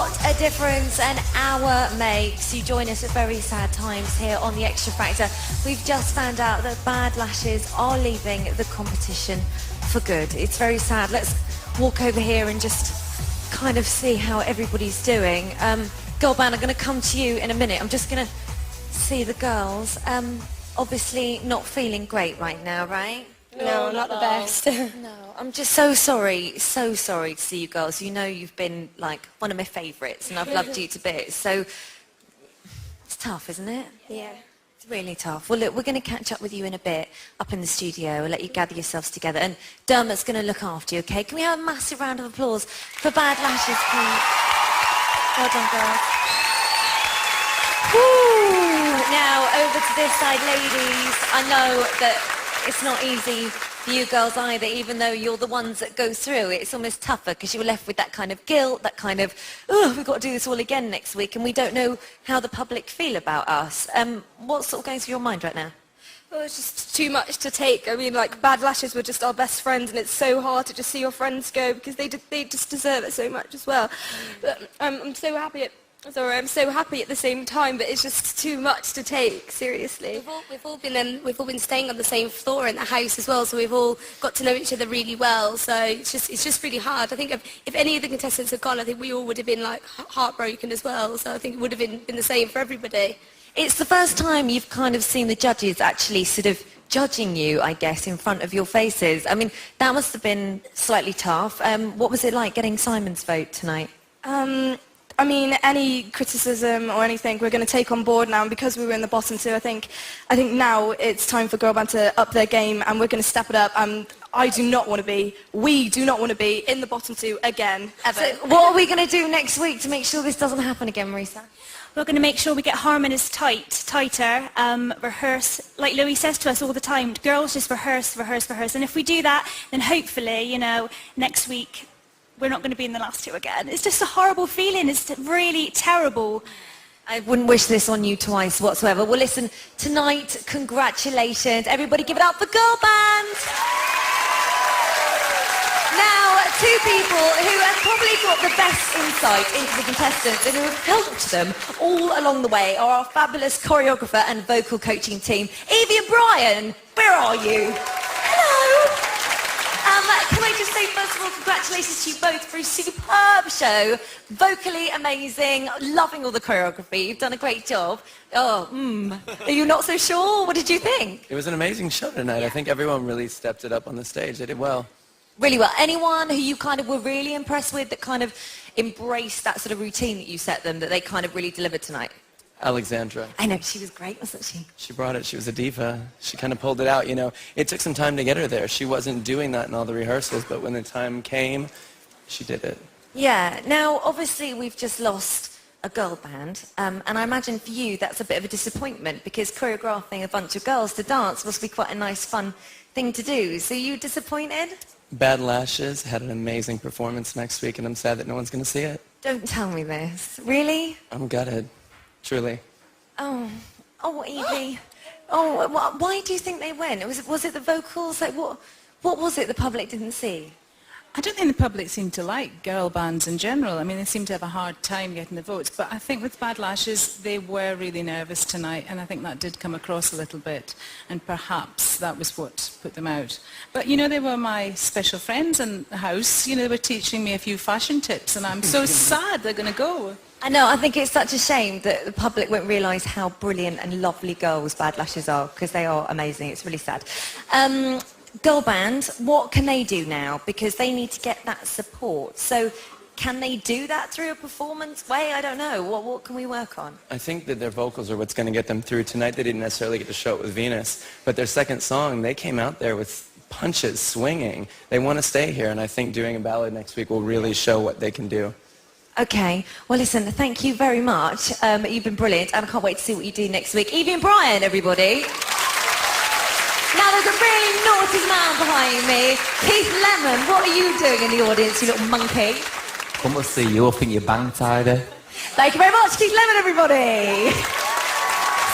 What a difference an hour makes. You join us at very sad times here on the Xtra Factor. We've just found out that Bad Lashes are leaving the competition for good. It's very sad. Let's walk over here and just kind of see how everybody's doing. Girl band, I'm going to come to you in a minute. I'm just going to see the girls. Obviously not feeling great right now, right? No, not the best. No, I'm just so sorry to see you girls. You know you've been like one of my favourites and I've loved you to bits. So it's tough, isn't it? Yeah. It's really tough. Well, look, we're going to catch up with you in a bit up in the studio. We'll let you gather yourselves together. And Dermot's going to look after you, OK? Can we have a massive round of applause for Bad Lashes, please? Well done, girls. Woo! Now, over to this side, ladies. I know that it's not easy for you girls either, even though you're the ones that go through it. It's almost tougher because you're left with that kind of guilt, that kind of, oh, we've got to do this all again next week, and we don't know how the public feel about us. What's sort of going through your mind right now? Well, it's just too much to take. I mean, like, Bad Lashes were just our best friends, and it's so hard to just see your friends go because they just deserve it so much as well. But I'm so happy I'm so happy at the same time, but it's just too much to take, seriously. We've all been staying on the same floor in the house as well, so we've all got to know each other really well. So it's just really hard. I think if any of the contestants had gone, I think we all would have been like heartbroken as well. So I think it would have been the same for everybody. It's the first time you've kind of seen the judges actually sort of judging you, I guess, in front of your faces. I mean, that must have been slightly tough. What was it like getting Simon's vote tonight? I mean, any criticism or anything we're going to take on board now, and because we were in the bottom two, I think now it's time for girl band to up their game, and we're going to step it up. We do not want to be in the bottom two again, ever. So what are we going to do next week to make sure this doesn't happen again, Marisa? We're going to make sure we get harmonies tighter, rehearse, like Louis says to us all the time, girls just rehearse, and if we do that, then hopefully, you know, next week, we're not going to be in the last two again. It's just a horrible feeling. It's really terrible. I wouldn't wish this on you twice whatsoever. Well, listen, tonight, congratulations. Everybody give it up for Girl Band. Now, two people who have probably got the best insight into the contestants and who have helped them all along the way are our fabulous choreographer and vocal coaching team. Evie and Brian, where are you? Hello. Can I just say, first of all, congratulations to you both for a superb show. Vocally amazing, loving all the choreography. You've done a great job. Are you not so sure? What did you think? It was an amazing show tonight. Yeah. I think everyone really stepped it up on the stage. They did well. Really well. Anyone who you kind of were really impressed with that kind of embraced that sort of routine that you set them, that they kind of really delivered tonight? Alexandra. I know, she was great, wasn't she? She brought it. She was a diva. She kind of pulled it out, you know. It took some time to get her there. She wasn't doing that in all the rehearsals, but when the time came, she did it. Yeah. Now, obviously, we've just lost a girl band, and I imagine for you that's a bit of a disappointment because choreographing a bunch of girls to dance must be quite a nice, fun thing to do. So you disappointed? Bad Lashes had an amazing performance next week, and I'm sad that no one's going to see it. Don't tell me this. Really? I'm gutted. Truly. Oh, Evie. Why do you think they went? Was it the vocals? Like, what was it the public didn't see? I don't think the public seemed to like girl bands in general. I mean, they seemed to have a hard time getting the votes. But I think with Bad Lashes, they were really nervous tonight, and I think that did come across a little bit. And perhaps that was what put them out. But, you know, they were my special friends in the house. You know, they were teaching me a few fashion tips, and I'm so sad they're going to go. I know, I think it's such a shame that the public won't realise how brilliant and lovely girls Bad Lashes are, because they are amazing. It's really sad. Girl band, what can they do now? Because they need to get that support. So can they do that through a performance way? I don't know. What can we work on? I think that their vocals are what's going to get them through. Tonight they didn't necessarily get to show it with Venus, but their second song, they came out there with punches, swinging. They want to stay here, and I think doing a ballad next week will really show what they can do. Okay. Well, listen, thank you very much. You've been brilliant, and I can't wait to see what you do next week. Evie and Brian, everybody. Now, there's a really naughty man behind me. Keith Lemon, what are you doing in the audience, you little monkey? Come to see you. I think you're bang-tidy. Thank you very much, Keith Lemon, everybody.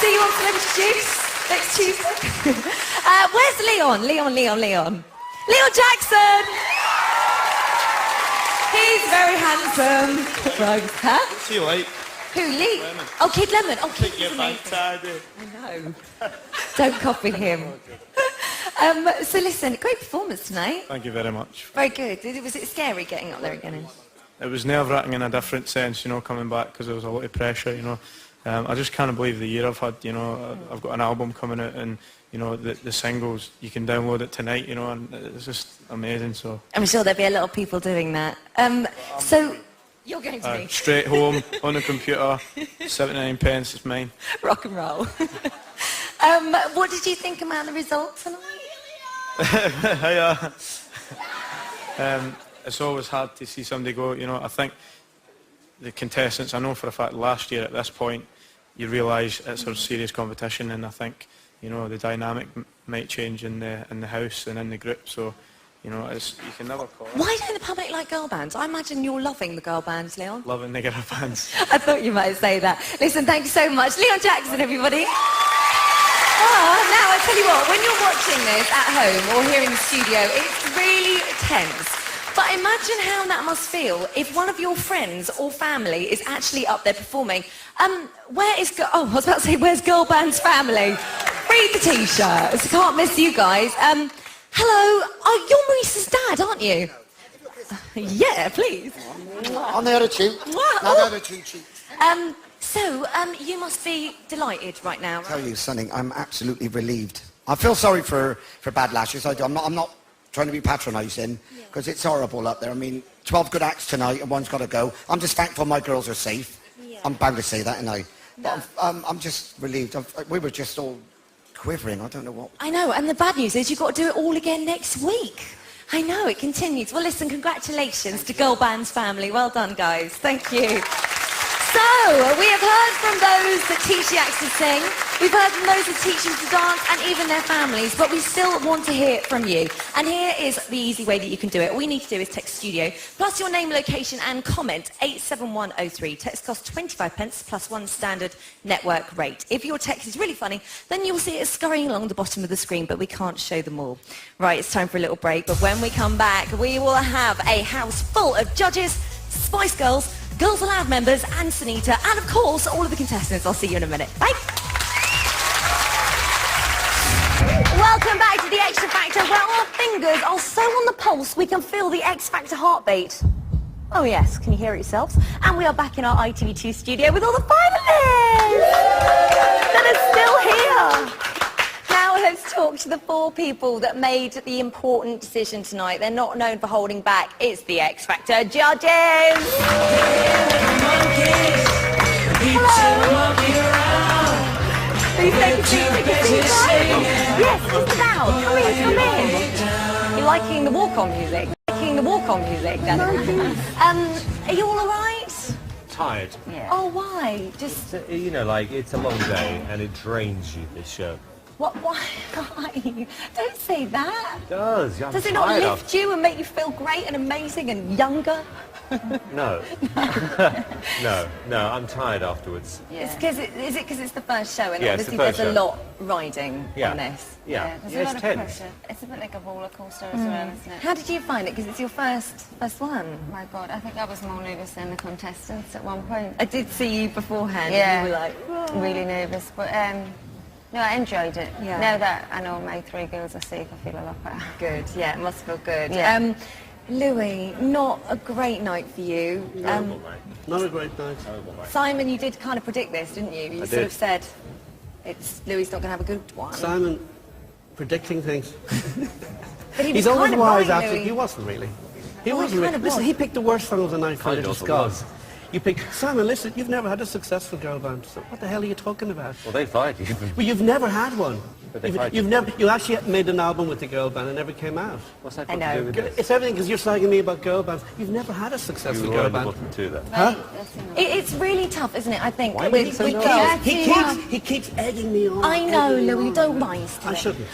See you on Celebrity Juice next Tuesday. Where's Leon? Leon Jackson. He's very handsome. Right, huh? What's he like? Who, Lee? Lemon. Oh, Kid Lemon. Oh, Kid Take your Lemon's bank amazing. tidy. I know. Don't copy him. So listen, great performance tonight. Thank you very much. Very good. Was it scary getting up there again? It was nerve-wracking in a different sense, you know, coming back because there was a lot of pressure, you know. I just can't believe the year I've had, you know. I've got an album coming out and, you know, the singles, you can download it tonight, you know, and it's just amazing, so. I'm sure there'll be a lot of people doing that. So, you're going to be Straight home, on the computer, 79 pence is mine. rock and roll. What did you think about the result tonight? Hiya. It's always hard to see somebody go, you know. I think the contestants, I know for a fact last year at this point, you realise it's a serious competition, and I think, you know, the dynamic might change in the house and in the group, so, you know, you can never call it. Why don't the public like girl bands? I imagine you're loving the girl bands, Leon. Loving the girl bands. I thought you might say that. Listen, thank you so much. Leon Jackson, everybody. Now, I tell you what, when you're watching this at home or here in the studio, it's really tense. But imagine how that must feel if one of your friends or family is actually up there performing. Where is... I was about to say, where's girl band's family? Read the T-shirts. Can't miss you guys. Hello. Oh, you're Maurice's dad, aren't you? Yeah, please. On the other cheek. What? On the other cheek. So, you must be delighted right now, right? Tell you something, I'm absolutely relieved. I feel sorry for Bad Lashes. I'm not trying to be patronising, because it's horrible up there. I mean, 12 good acts tonight and one's got to go. I'm just thankful my girls are safe. Yeah. I'm bound to say that, and But I'm just relieved. We were just all quivering. I don't know what... I know, and the bad news is you've got to do it all again next week. I know, it continues. Well, listen, congratulations to Girl Band's family. Well done, guys. Thank you. So, we have heard from those that teach the acts to sing, we've heard from those that teach them to dance, and even their families, but we still want to hear from you. And here is the easy way that you can do it. All you need to do is text studio, plus your name, location, and comment, 87103. Text costs 25 pence, plus one standard network rate. If your text is really funny, then you'll see it scurrying along the bottom of the screen, but we can't show them all. Right, it's time for a little break, but when we come back, we will have a house full of judges, Spice Girls, Girls Aloud members, and Sunita, and of course, all of the contestants. I'll see you in a minute. Bye. Welcome back to the Xtra Factor, where our fingers are so on the pulse we can feel the X Factor heartbeat. Oh yes, can you hear it yourselves? And we are back in our ITV2 studio with all the finalists that are still here. Now let's talk to the four people that made the important decision tonight. They're not known for holding back. It's the X Factor judges. Hello. Please take a seat. Yes, sit down. Come in. You're liking the walk-on music? Liking the walk-on music, then? Are you all alright? Tired. Yeah. Oh, why? Just... You know, like, it's a long day and it drains you, this show. What? Why? Don't say that. It does. Does it not lift you and make you feel great and amazing and younger? No. No, I'm tired afterwards. Yeah. Is it because it's the first show and yeah, obviously the there's show. a lot riding on this? Yeah. There's Yeah, a it's lot of tense. pressure. It's a bit like a roller coaster as well, isn't it? How did you find it? Because it's your first one. My God, I think I was more nervous than the contestants at one point. I did see you beforehand. Yeah. And you were like, whoa. Really nervous, but no, I enjoyed it. Yeah. Now that I know my three girls are safe, I feel a lot better. Good. Yeah, it must feel good. Yeah. Louis, not a great night for you. Not a great night. Simon, you did kind of predict this, didn't you? You sort of said Louis not going to have a good one. Simon, predicting things. But he was He's always kind of wise right, after. Louis. He wasn't really. He Oh, he wasn't kind really. of Listen, was. he picked the worst song of the night for Kind the of discuss. You picked, Simon, listen, you've never had a successful girl band, so what the hell are you talking about? Well, they fired you. Well, you've never had one. But they fired you. You actually made an album with the girl band and never came out. What's that I got to know. do with this? It's everything because you're slagging me about girl bands. You've never had a successful You girl were the band. bottom two, then. Huh? It's really tough, isn't it? I think Why are you with, so with nervous? girls. He keeps egging me on. I know, egging me Louis. on. Don't mind. I shouldn't.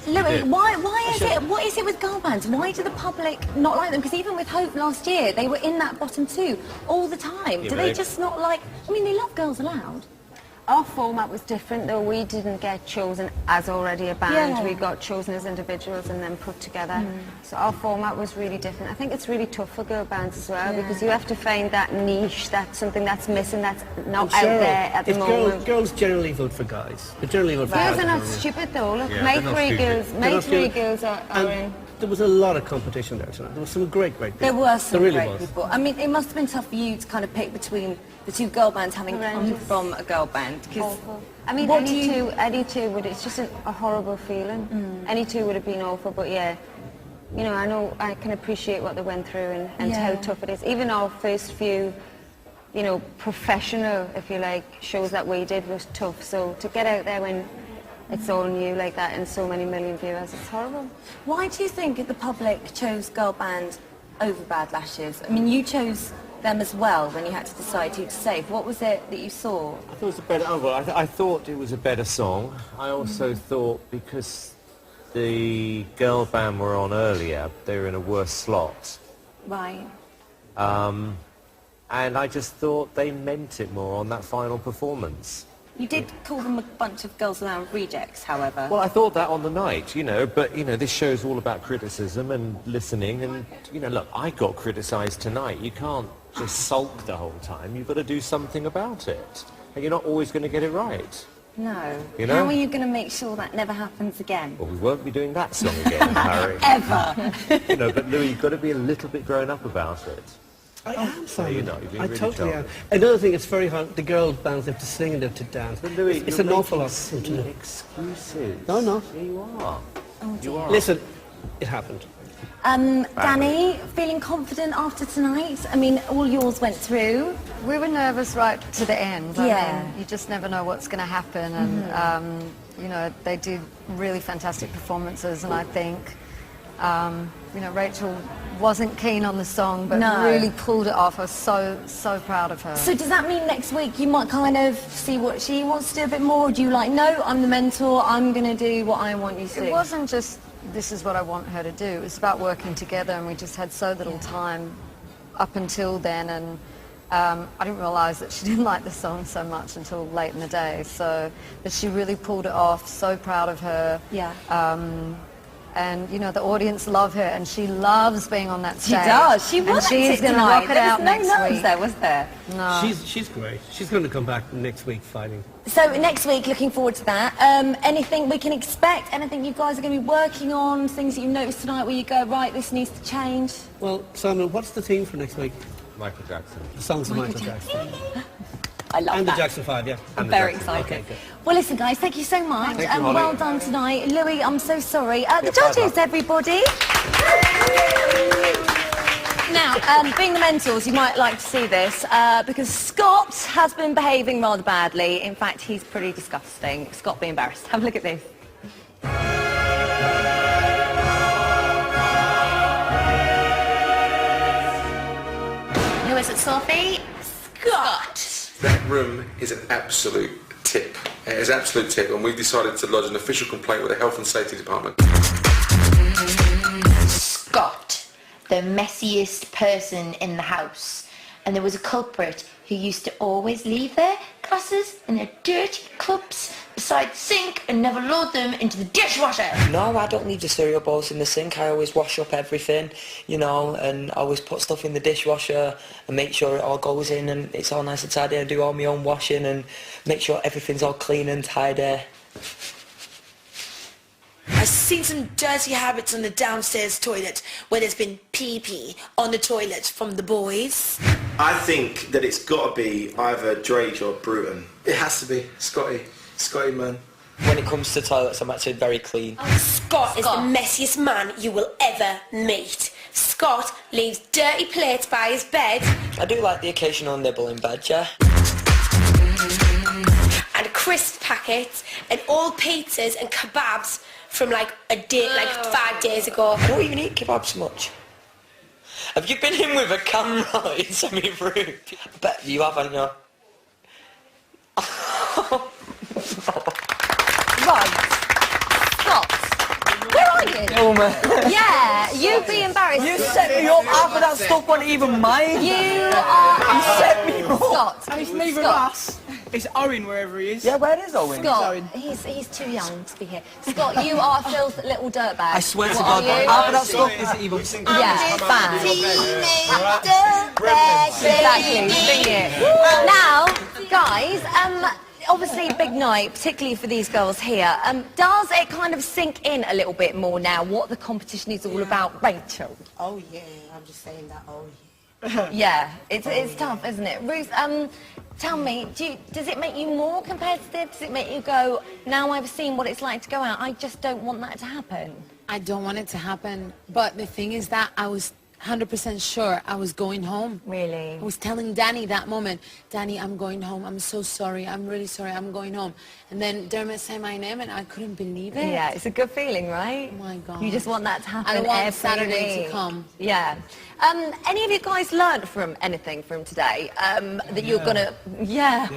Louis, did. why is it? What is it with girl bands? Why do the public not like them? Because even with Hope last year, they were in that bottom two all the time. Yeah, Do but they just not like? I mean, they love Girls Aloud. Our format was different though. We didn't get chosen as already a band. Yeah. We got chosen as individuals and then put together. So our format was really different. I think it's really tough for girl bands as well because you have to find that niche, that's something that's missing, that's not out there at the moment. Girls generally vote for guys. They generally vote for Girls guys. are not stupid though. Look, Yeah, my they're not three stupid. girls, my three girls are in. There was a lot of competition there tonight. There was some great people. There were some There really great was. people. I mean, it must have been tough for you to kind of pick between the two girl bands, having come Horrendous. from a girl band. 'Cause Awful. I mean, what do any two would, it's just a horrible feeling. Any two would have been awful, but yeah, you know, I can appreciate what they went through and how tough it is. Even our first few, you know, professional, if you like, shows that we did was tough. So to get out there when it's all new like that and so many million viewers, it's horrible. Why do you think the public chose girl band over Bad Lashes? I mean, you chose them as well when you had to decide who to save. What was it that you saw? I thought it was a better. Oh, well, I thought it was a better song. I also thought because the girl band were on earlier, they were in a worse slot. Right. And I just thought they meant it more on that final performance. You did call them a bunch of girls around rejects, however. Well, I thought that on the night, you know, but, you know, this show's all about criticism and listening and, you know, look, I got criticised tonight. You can't just sulk the whole time. You've got to do something about it. And you're not always going to get it right. No. You know? How are you going to make sure that never happens again? Well, we won't be doing that song again, Harry. Ever. You know, but Louis, you've got to be a little bit grown up about it. I am, Simon. you know, you've been I really totally am. tough. Another thing, it's very hard. The girl bands have to sing and they have to dance. But Louis, It's you're an awful making lot for them to silly do. excuses. No, no. Yeah, you are. You are. Listen, it happened. Danny, feeling confident after tonight? I mean, all yours went through. We were nervous right to the end. I Yeah. mean, you just never know what's going to happen. And, you know, they did really fantastic performances. And I think, you know, Rachel wasn't keen on the song, but No. really pulled it off. I was so proud of her. So does that mean next week you might kind of see what she wants to do a bit more? Or do you like, no, I'm the mentor, I'm going to do what I want you to do? It wasn't just, this is what I want her to do. It was about working together, and we just had so little time up until then. And I didn't realise that she didn't like the song so much until late in the day. So, but she really pulled it off. So proud of her. Yeah. And you know, the audience love her, and she loves being on that She stage. does. She and was she's going to rock it out no next nerves week. there, was there? No. She's great. She's going to come back next week fighting. So next week, looking forward to that. Anything we can expect? Anything you guys are going to be working on? Things that you noticed tonight where you go, right, this needs to change? Well, Simon, what's the theme for next week? Michael Jackson. The songs of Michael Jackson. I love And that. the Jackson 5, yeah. I'm And the very Jackson. excited. Okay, good. Well, listen, guys, thank you so much. Thank you, Holly. Well done tonight. Louis, I'm so sorry. The Yeah, judges, bye-bye. everybody. Now, being the mentors, you might like to see this, because Scott has been behaving rather badly. In fact, he's pretty disgusting. Scott, be embarrassed. Have a look at this. Who is it, Sophie? Scott! That room is an absolute tip. It is an absolute tip, and we've decided to lodge an official complaint with the Health and Safety Department. Scott, the messiest person in the house. And there was a culprit who used to always leave their glasses in their dirty cups beside the sink and never load them into the dishwasher. No, I don't leave the cereal bowls in the sink. I always wash up everything, you know, and I always put stuff in the dishwasher and make sure it all goes in and it's all nice and tidy. I do all my own washing and make sure everything's all clean and tidy. I've seen some dirty habits on the downstairs toilet where there's been pee-pee on the toilet from the boys. I think that it's got to be either Drake or Bruton. It has to be Scotty. Scotty, man. When it comes to toilets, I'm actually very clean. Scott is the messiest man you will ever meet. Scott leaves dirty plates by his bed. I do like the occasional nibble in bed, yeah. And crisp packets and old pizzas and kebabs from like a day, like 5 days ago. I don't even eat kebabs much. Have you been in with a camera? It's semi-rude. I bet you have, haven't you? Right. Scott, where are you? Oh, man. Yeah, you be embarrassed. You set me up after that stuff wasn't even mine. You are... You set me up. Scott. And it's neither Scott. us. It's Owen wherever he is. Yeah, where is Owen? Scott, he's too young to be here. Scott, you are Phil's little dirtbag. I swear to What God, are you? half of that stuff is evil. Yeah, bad. Exactly, sing it. Now, guys, obviously big night, particularly for these girls here. Does it kind of sink in a little bit more now what the competition is all about, Rachel? Oh yeah, I'm just saying that. Oh yeah. Yeah, it's tough, isn't it? Ruth, tell me, does it make you more competitive? Does it make you go, now I've seen what it's like to go out, I just don't want that to happen? I don't want it to happen, but the thing is that I was 100% sure I was going home. Really? I was telling Danny that moment, Danny, I'm going home. I'm so sorry. I'm really sorry. I'm going home. And then Dermot said my name and I couldn't believe it. Yeah, it's a good feeling, right? Oh my God. You just want that to happen I don't want every Saturday week. to come. Yeah. Any of you guys learned from anything from today? That you're gonna... Yeah.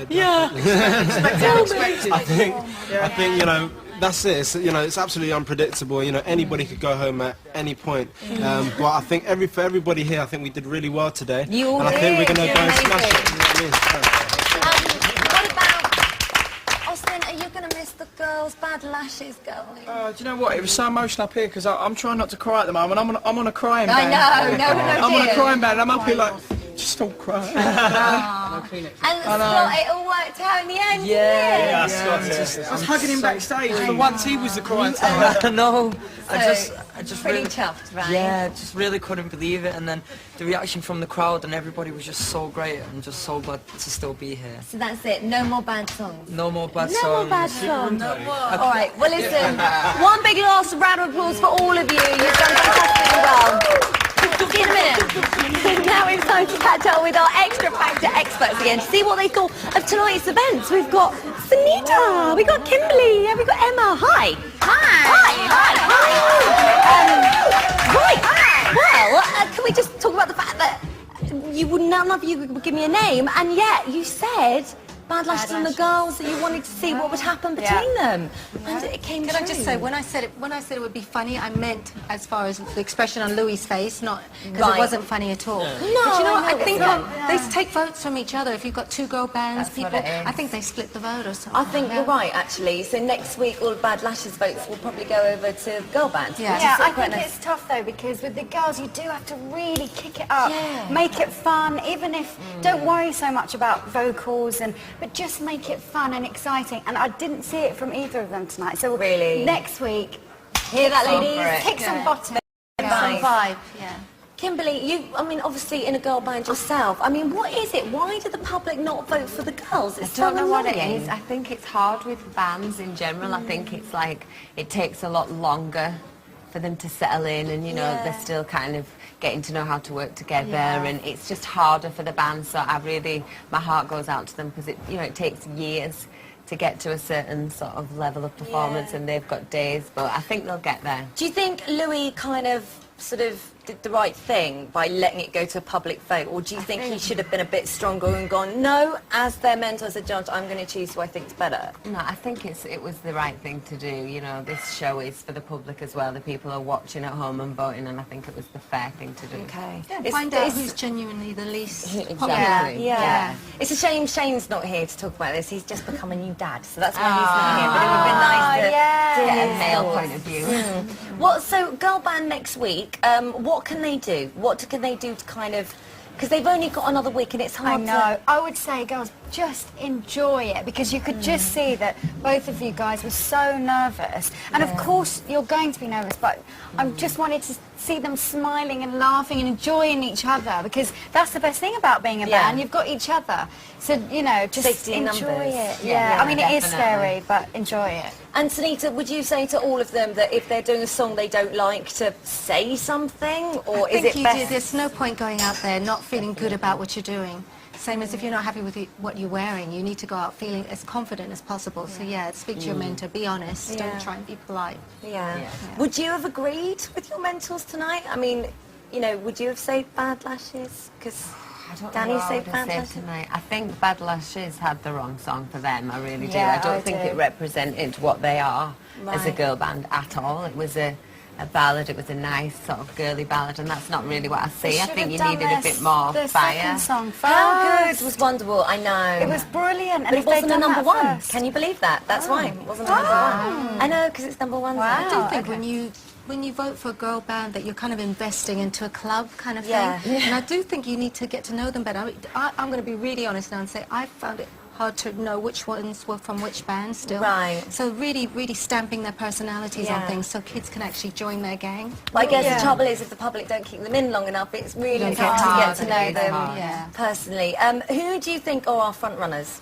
I think, you know, that's it. It's, you know, it's absolutely unpredictable. You know, anybody could go home at any point. But I think for everybody here, I think we did really well today. You all and I think we're going to did. go and You're smash it. You know what I mean? What about... Austin, are you gonna miss the girls' bad lashes going? Do you know what? It was so emotional up here because I'm trying not to cry at the moment. I'm on a crying I band. know, no, I'm on a dear. crying band. I'm up here like, just stop crying. And Scott, it all worked out in the end, Yeah, didn't it? I was hugging him backstage. For once, he was the crying type. No, I So, just pretty really, chuffed, right? Yeah, just really couldn't believe it. And then the reaction from the crowd and everybody was just so great. I'm just so glad to still be here. So that's it, no more bad songs. No more bad songs. No more bad songs. All right, well listen, one big last round of applause for all of you. You've done fantastically well. See you in a minute. Now it's time to catch up with our Extra Factor experts again to see what they thought of tonight's events. We've got Sunita, we've got Kimberly, and we've got Emma. Hi. Right. Well, can we just talk about the fact that none of you would give me a name, and yet you said bad lashes on the girls, that you wanted to see what would happen between them, and it came Can I just say, when I said it would be funny, I meant as far as the expression on Louis' face, not because Right. it wasn't funny at all. No, but you know what? I think no. they take votes from each other. If you've got two girl bands, That's what people, it is. I think they split the vote or something. I think you're right, actually. So next week, all the bad lashes votes will probably go over to girl bands. Yeah. which is I quite think nice. it's tough though because with the girls you do have to really kick it up, Yeah. make it fun. Even if don't worry so much about vocals but just make it fun and exciting. And I didn't see it from either of them tonight. So Really? next week, Hear that, kick some- ladies? Kick some bottom, some Nice. vibe. Yeah. Kimberly, obviously in a girl band yourself. I mean, what is it? Why do the public not vote for the girls? It's I don't so know what it annoying. is. I think it's hard with bands in general. I think it's like it takes a lot longer for them to settle in, and they're still kind of getting to know how to work together, and it's just harder for the band. So my heart goes out to them because it takes years to get to a certain sort of level of performance, and they've got days, but I think they'll get there. Do you think Louis kind of sort of did the right thing by letting it go to a public vote, or do you think he should have been a bit stronger and gone, no, as their mentor, as a judge, I'm going to choose who I think is better? No, I think it was the right thing to do. This show is for the public as well. The people are watching at home and voting, and I think it was the fair thing to do. Okay. Find out who's genuinely the least Exactly. popular. Yeah. It's a shame Shane's not here to talk about this. He's just become a new dad, so that's why he's not here. But it would have been nice to get a male point of view. So girl band next week, what can they do? What can they do to kind of... Because they've only got another week and it's hard I know. I would say, girls, just enjoy it because you could just see that both of you guys were so nervous. And of course, you're going to be nervous, but I just wanted to see them smiling and laughing and enjoying each other because that's the best thing about being a band. You've got each other. So, just Safety in enjoy numbers. it. Yeah, I mean, it is definitely. scary, but enjoy it. And Sunita, would you say to all of them that if they're doing a song they don't like, to say something, or I is think it best? there's no point going out there not feeling good about what you're doing. Same as if you're not happy with what you're wearing, you need to go out feeling as confident as possible. So speak to your mentor, be honest, don't try and be polite. Yeah. Would you have agreed with your mentors tonight? I mean, would you have saved bad lashes? Because Danny saved bad lashes tonight. I think Bad Lashes had the wrong song for them. I really do. Yeah, I don't I think do. it represented what they are as a Right. girl band at all. It was a a ballad. It was a nice sort of girly ballad, and that's not really what I see. I think you Should've needed done a bit more the fire. second song first. How good was Wonderwall? I know. It was brilliant. But And it if they'd wasn't a done number that one. first- Can you believe that? That's why it wasn't a number one. I know, because it's number one. Wow. I do think okay. when you vote for a girl band that you're kind of investing into a club kind of Yeah. thing. And I do think you need to get to know them better. I'm going to be really honest now and say I found it hard to know which ones were from which band still. Right. So really, really stamping their personalities on Yeah. things so kids can actually join their gang. Well, I guess the trouble is if the public don't keep them in long enough, it's really It's hard to hard. get to know It's them hard. Yeah. personally. Who do you think are our front runners?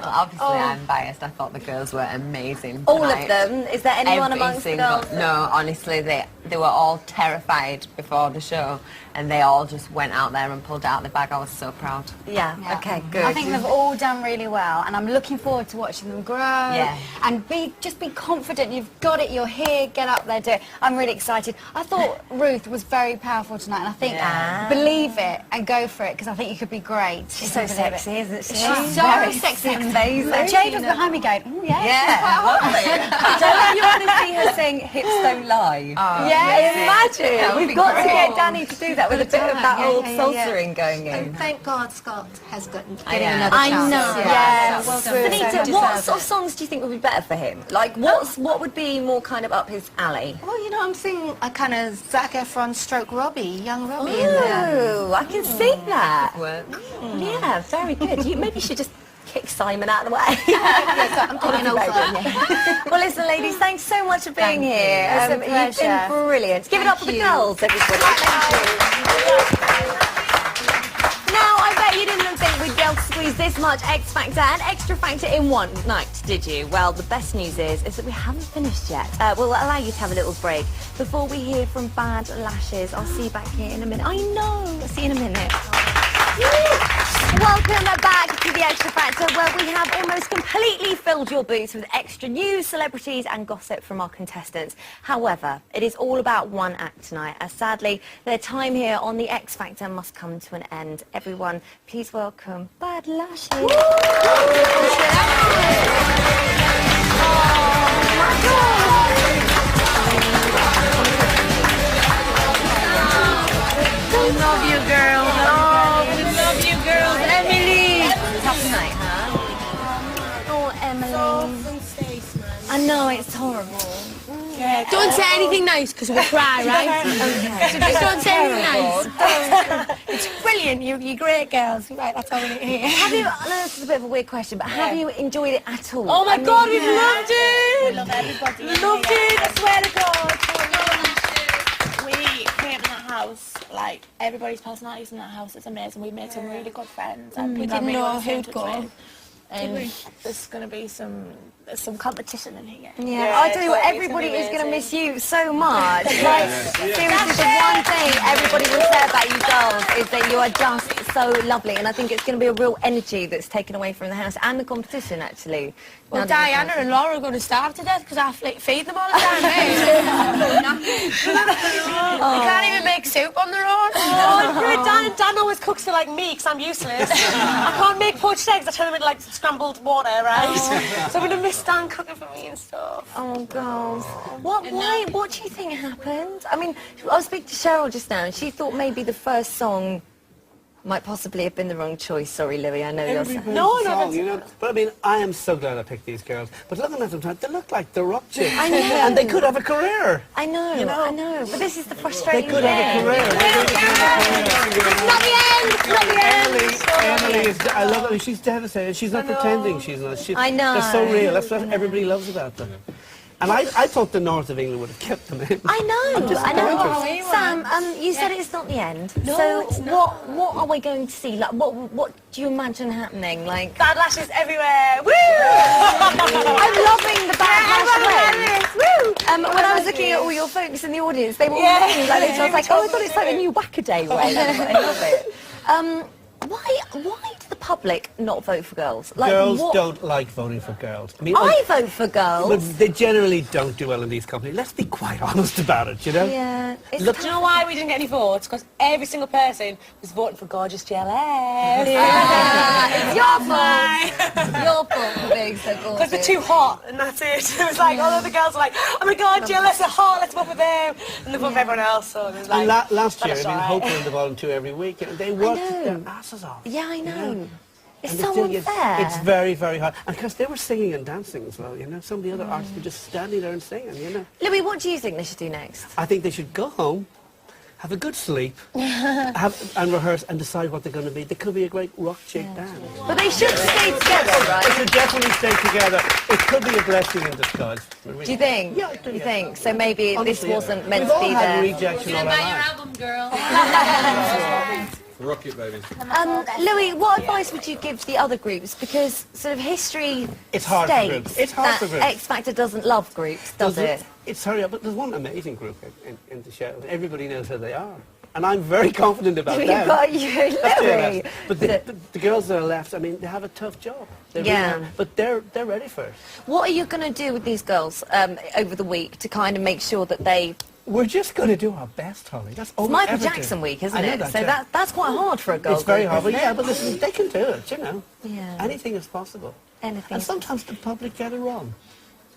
Well, obviously I'm biased. I thought the girls were amazing All of tonight. them? Is there anyone Every amongst the single- girls? No, honestly, they were all terrified before the show, and they all just went out there and pulled out the bag. I was so proud. Yeah. Okay. Good. I think they've all done really well, and I'm looking forward to watching them grow. Yeah. And just be confident. You've got it. You're here. Get up there. Do it. I'm really excited. I thought Ruth was very powerful tonight, and I think believe it and go for it because I think you could be great. She's so sexy, isn't she? She's so Very sexy. amazing. And Jade was behind me going, oh yeah. Yeah. Don't you want to see her sing Hips Don't Lie? Yeah. Imagine. We've got to great. get Danny to do that with a bit of that Yeah, old yeah, salsering going in. And thank God Scott has getting know. another I chance. know. Yeah. Yes. Well done. Benita, what sort of songs do you think would be better for him? Like, what would be more kind of up his alley? Well, you know, I'm seeing a kind of Zac Efron stroke Robbie, young Robbie in there. Ooh, I can see that. Work. Yeah, very good. Maybe you should just kick Simon out of the way. I'm taking over. Well, listen, ladies, thanks so much for being here. It's a You've been pleasure. brilliant. Give it up for the girls, everybody. Now, I bet you didn't think we'd be able to squeeze this much X Factor and Extra Factor in one night, did you? Well, the best news is that we haven't finished yet. We'll allow you to have a little break before we hear from Bad Lashes. I'll see you back here in a minute. I know. I'll see you in a minute. Welcome back to the Extra Factor, where we have almost completely filled your booths with extra news, celebrities and gossip from our contestants. However, it is all about one act tonight, as sadly their time here on the X Factor must come to an end. Everyone, please welcome Bad Lashes. We love you, girls. Oh, we love you, girls. Emily. Tough night, huh? Oh, Emily. I know, it's horrible. Yeah, don't say anything nice because we'll cry, right? Okay. So just don't say anything nice. It's brilliant. You're great girls. Right, that's all we need to hear. Have you, I know this is a bit of a weird question, but have you enjoyed it at all? Oh my God, we loved it. We love everybody. We loved it. I swear to God. We came in that house, like, everybody's personalities in that house is amazing. We've made some really good friends. And We people I didn't really know want to stay in who'd touch go. with. And there's going to be some competition in here. Yeah, I tell you what, everybody is going to miss you so much. Like, seriously, the one thing everybody will say about you girls is that you are just so lovely, and I think it's going to be a real energy that's taken away from the house and the competition, actually. Well, Now that Diana and Laura are going to starve to death because I feed them all the time, They can't even make soup on their own. Dan always cooks for like me because I'm useless. I can't make poached eggs. I turn them into like scrambled water, right? So I'm going to miss Dan cooking for me and stuff. Oh, girls. What do you think happened? I mean, I was speaking to Cheryl just now, and she thought maybe the first song might possibly have been the wrong choice. Sorry, Louis, I know you're sad. No, you know, but I mean, I am so glad I picked these girls. But looking at them tonight, they look like they're up to it. I know. And they could have a career. I know, You know? I know. But this is the They frustrating could have a career. Not the end! Not the end! Emily is, I love her. She's devastated. She's not pretending she's not. I know. They're so real. That's what everybody loves about them. And I thought the north of England would have kept them in. I know, I'm I know. disappointed. Sam, you said it's not the end. No, so it's not. what are we going to see? Like, what do you imagine happening? Like, Bad lashes everywhere. Woo! I'm loving the bad lashes. Woo! When I was looking at all your folks in the audience, they were all looking like this. I was like, oh, I thought it's like the new Wackaday way. I love it. Why do the public not vote for girls? Like, Girls what? don't like voting for girls. I mean, I vote for girls. But they generally don't do well in these companies. Let's be quite honest about it, you know? Yeah. Look, do you know why we didn't get any votes? Because every single person was voting for gorgeous jealous. It's your fault. Your fault for being so gorgeous. Because they're too hot, and that's it. It was like all of the girls were like, oh my God, jealous, they're hot, let's vote for them. And they vote for everyone else. So it was like, And last year, that's I mean, all Hope right. were in the volunteer every week, and they worked their asses off. Yeah, I know. You know? It's And they so still get- unfair. It's very, very hard. And because they were singing and dancing as well, you know? Some of the other artists were just standing there and singing, you know? Louis, what do you think they should do next? I think they should go home, have a good sleep, and rehearse and decide what they're going to be. They could be a great rock chick band. But they should stay together, They right? should definitely stay together. It could be a blessing in disguise. Do you think? Yeah, I do. You think? So maybe Honestly, this wasn't meant we've to all be had there. rejection all our lives. album, girl. Rocket, baby. Louis, what advice would you give to the other groups? Because sort of history It's hard for states groups. It's hard that for groups. X Factor doesn't love groups, does it? It's hurry up, but there's one amazing group in the show. Everybody knows who they are. And I'm very confident about You've them. got you, That's Louis. it. But the girls that are left, I mean, they have a tough job. They really Yeah. are. But they're ready for it. What are you going to do with these girls over the week to kind of make sure that they... We're just going to do our best, Holly. That's all It's we Michael ever do. Jackson week, isn't I know it? that, So yeah. that's quite hard for a girl It's very group, hard, but isn't yeah, it? but listen, they can do it, you know. Yeah. Anything is possible. Anything. And sometimes the public get it wrong.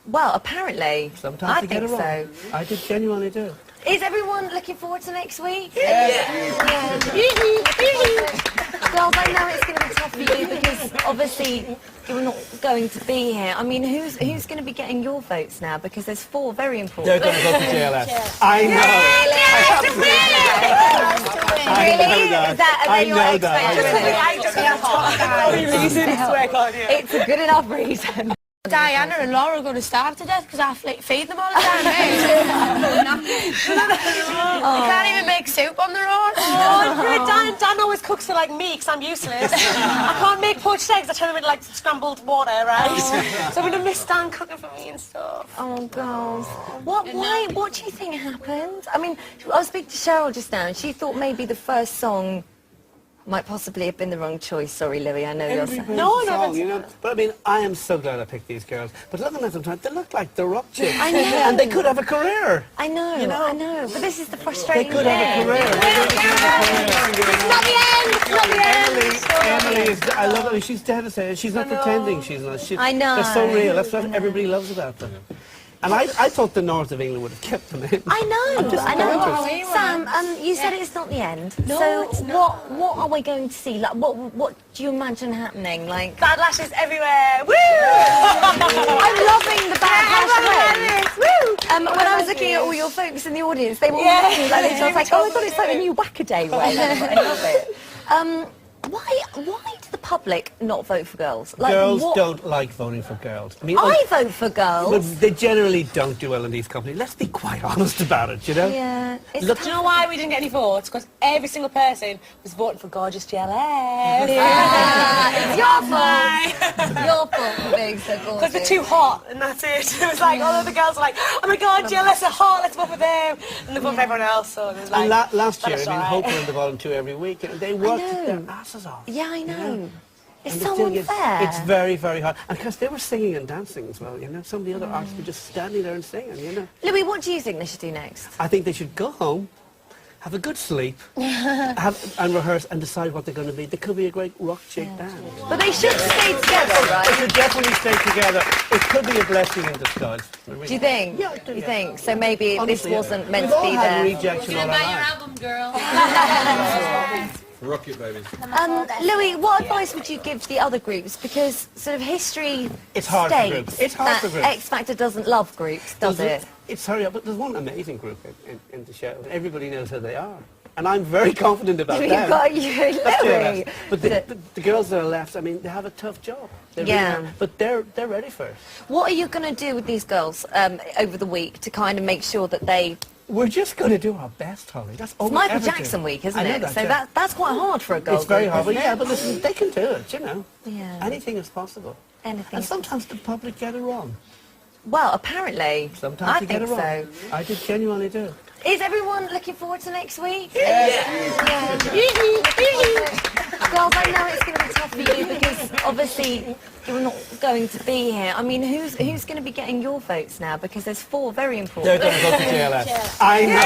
Well, apparirly. Sometimes I they get think it wrong. so. I did genuinely do. Is everyone looking forward to next week? Yeah. Girls, I know it's going to be tough for you because obviously you're not going to be here. I mean, who's going to be getting your votes now? Because there's 4 very important. They're going to vote for JLS. I know. Really? Is that I your know that. It's a good enough reason. Diana and Laura are going to starve to death because I feed them all the time. They can't even make soup on their own. Dan always cooks for like me because I'm useless. I can't make poached eggs. I turn them into like scrambled water, right? So I'm going to miss Dan cooking for me and stuff. Oh, girls. What do you think happened? I mean, I was speaking to Cheryl just now and she thought maybe the first song might possibly have been the wrong choice. Sorry, Louis, I know you're saying. Song, you know. But I mean, I am so glad I picked these girls. But looking at them, they look like the rock chicks. I know. And they could have a career. I know, You know? I know. But this is the They frustrating could have a career. It's not the end. It's not the end. Emily is, I love her. She's devastated. She's not pretending she's not. I know. They're so real. That's what everybody loves about them. And I thought the north of England would have kept them in. I know, I'm just I know. gorgeous. Sam, you said it's not the end. No, so it's not. what are we going to see? Like, what do you imagine happening? Like, Bad lashes everywhere. Woo! I'm loving the bad Woo! When I was looking at all your folks in the audience, they were all looking like this. I was like, oh my god, it's like a new Whack-A-Day way. I love it. Why do the public not vote for girls? Like, Girls don't like voting for girls. I mean, I vote for girls. But they generally don't do well in these companies. Let's be quite honest about it, you know? Yeah. Look, do you know why we didn't get any votes? Because every single person was voting for gorgeous jealous. It's your fault. Your fault for being so gorgeous. Because they're too hot, and that's it. It was like all of the girls were like, oh my God, jealous, they're hot, let's vote for them. And they vote for everyone else. So it was like, And last year, I that's mean, all Hope right. were in the volunteer every week, and they worked their asses off. Yeah, I know. It's And they so still get- unfair. It's very, very hard. And because they were singing and dancing as well, you know. Some of the other artists were just standing there and singing, you know. Louis, what do you think they should do next? I think they should go home, have a good sleep, and rehearse and decide what they're going to be. They could be a great rock chick band. But they should stay together, They right? should definitely stay together. It could be a blessing in disguise. Do you think? Yeah, I do. You think? So maybe Honestly, this wasn't meant we've to all be had there. rejection all our lives. album, girl. Rocket, baby. Louis, what advice would you give to the other groups? Because sort of history It's hard for states groups. It's hard that for groups. X Factor doesn't love groups, does it? It's hurry up, but there's one amazing group in the show. Everybody knows who they are. And I'm very confident about You've them. got you, That's Louis. JLS. But the girls that are left, I mean, they have a tough job. They really Yeah. are. But they're ready for it. What are you going to do with these girls over the week to kind of make sure that they... We're just going to do our best, Holly. That's all It's we Michael ever do. Jackson week, isn't I know it? that, So yeah. that's quite hard for a girl It's very group, hard, but isn't yeah, it? but listen, they can do it, you know. Yeah. Anything is possible. Anything. And sometimes the public get it wrong. Well, apparently. Sometimes I they get think it wrong. so. I did genuinely do. Is everyone looking forward to next week? Yeah. Yeah. Girls, I know it's going to be tough for you because obviously you're not going to be here. I mean, who's going to be getting your votes now? Because there's 4 very important. They're going to go to JLS. I know.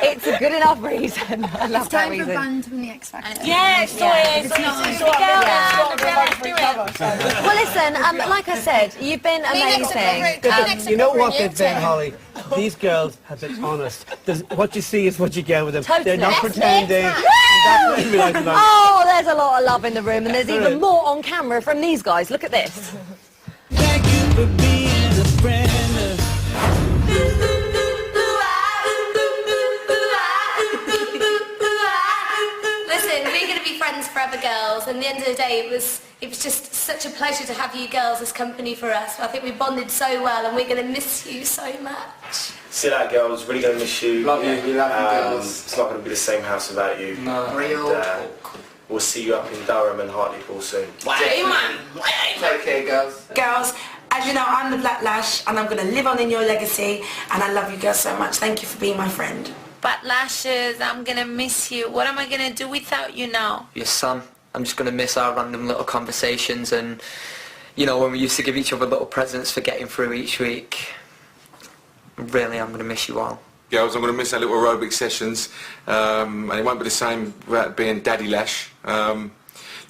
It's a good enough reason. I love that reason. It's time for a band from the X Factor. Yeah, it's Well, listen, like I said, you've been amazing. You know what they've been, Holly? These girls have been honest. What you see is what you get with them. Totally. They're not pretending. Oh, there's a lot of love in the room, and there's even more on camera from these guys. Look at this. Thank you for being a friend. Listen, we're going to be friends forever, girls, and at the end of the day, it was just such a pleasure to have you girls as company for us. I think we bonded so well, and we're going to miss you so much. See that, girls. Really going to miss you. Love you. We love you, girls. It's not going to be the same house without you. No. Real. We'll see you up in Durham and Hartlepool soon. Hey, man. Take care, girls. Girls, as you know, I'm the Black Lash, and I'm going to live on in your legacy, and I love you girls so much. Thank you for being my friend. But Lashes, I'm going to miss you. What am I going to do without you now? Your son. I'm just going to miss our random little conversations and, you know, when we used to give each other little presents for getting through each week. Really, I'm going to miss you all. Girls, I'm going to miss our little aerobic sessions, and it won't be the same without being Daddy Lash. You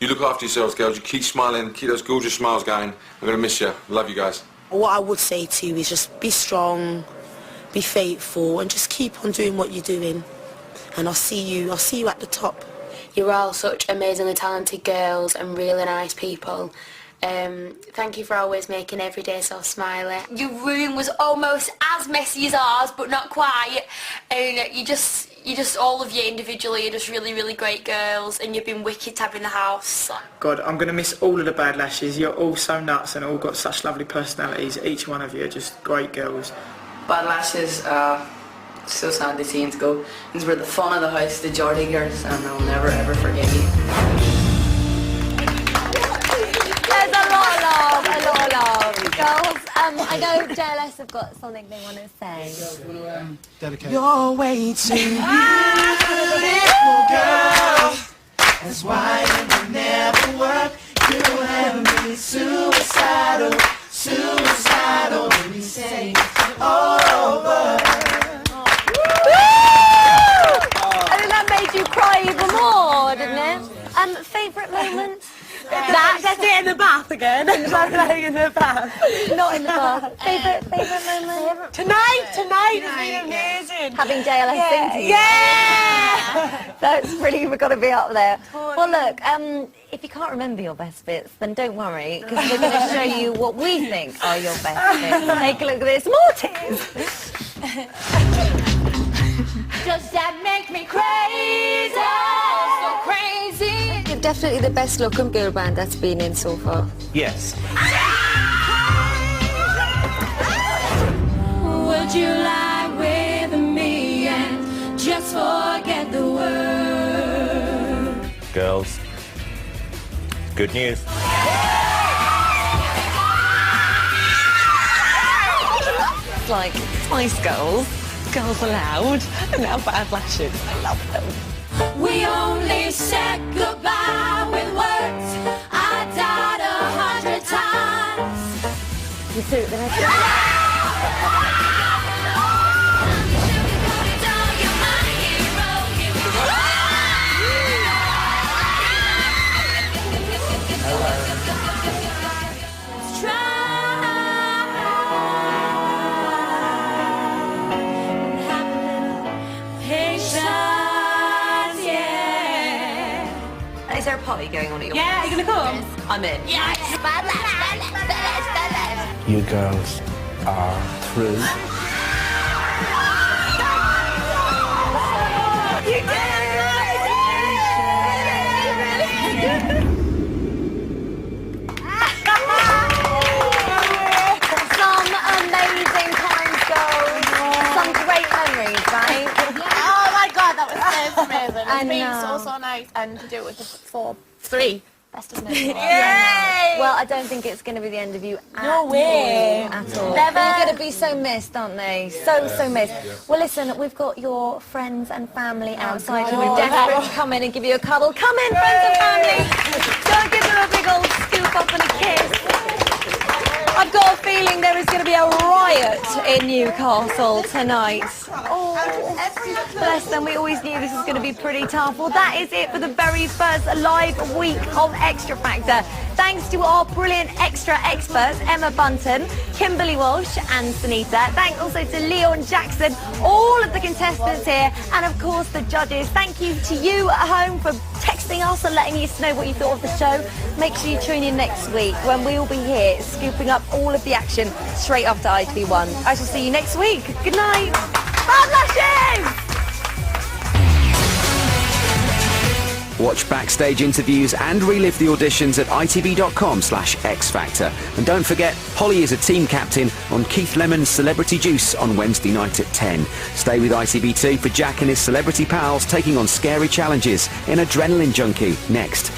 look after yourselves, girls. You keep smiling, keep those gorgeous smiles going. I'm going to miss you. Love you guys. What I would say to you is just be strong, be faithful, and just keep on doing what you're doing. And I'll see you at the top. You're all such amazingly talented girls and really nice people. Thank you for always making every day so smiley. Your room was almost as messy as ours, but not quite. And you just all of you individually are just really, really great girls, and you've been wicked to have in the house. God, I'm going to miss all of the Bad Lashes. You're all so nuts and all got such lovely personalities. Each one of you are just great girls. Bad Lashes, so sad to see you go. These were the fun of the house, the Geordie girls, and I'll never ever forget you. There's a lot of love. Girls, I know JLS have got something they want to say. Dedicate. You're way too beautiful, girl. That's why it will never work. You have me suicidal when you say it's over. I think that made you cry even more, didn't it? Favourite moments? Let's do it in the bath again. Laying in the bath. Not in the bath. Favourite moment? Tonight has been amazing. Having JLS sing to you. Yeah! That's really got to be up there. Well, look, if you can't remember your best bits, then don't worry, because we're going to show you what we think are your best bits. Take a look at this. More tears. Just that makes me crazy, so crazy. You're definitely the best looking girl band that's been in so far. Yes. Would you lie with me and just forget the word? Girls, good news. It's like Spice Girls, Girls Aloud, and now Bad Lashes. I love them. We only said goodbye with words I died 100 times. You see it there? Is there a party going on at your Yeah, place? are you going to come? I'm in. Yes. You girls are through. Some amazing times, girls. Some great memories, right? Oh my god, that was so amazing. I It's been know. so nice, and to do it with the three best of men. Yay! Well, I don't think it's going to be the end of you No way. at all. Never. They're going to be so missed, aren't they? So missed. Well, listen, we've got your friends and family outside who are desperate to come in and give you a cuddle. Come in, friends and family. Go and give them a big old scoop up and a kiss. I've got a feeling there is going to be a riot in Newcastle tonight. Oh, bless them. We always knew this was going to be pretty tough. Well, that is it for the very first live week of Extra Factor. Thanks to our brilliant Extra experts, Emma Bunton, Kimberly Walsh and Sunita. Thanks also to Leon Jackson, all of the contestants here, and of course the judges. Thank you to you at home for texting us and letting us know what you thought of the show. Make sure you tune in next week when we will be here scooping up all of the action straight after ITV1. I shall see you next week. Good night. Bad lashes! Watch backstage interviews and relive the auditions at itv.com/xfactor. And don't forget, Holly is a team captain on Keith Lemon's Celebrity Juice on Wednesday night at 10. Stay with ITV2 for Jack and his celebrity pals taking on scary challenges in Adrenaline Junkie next.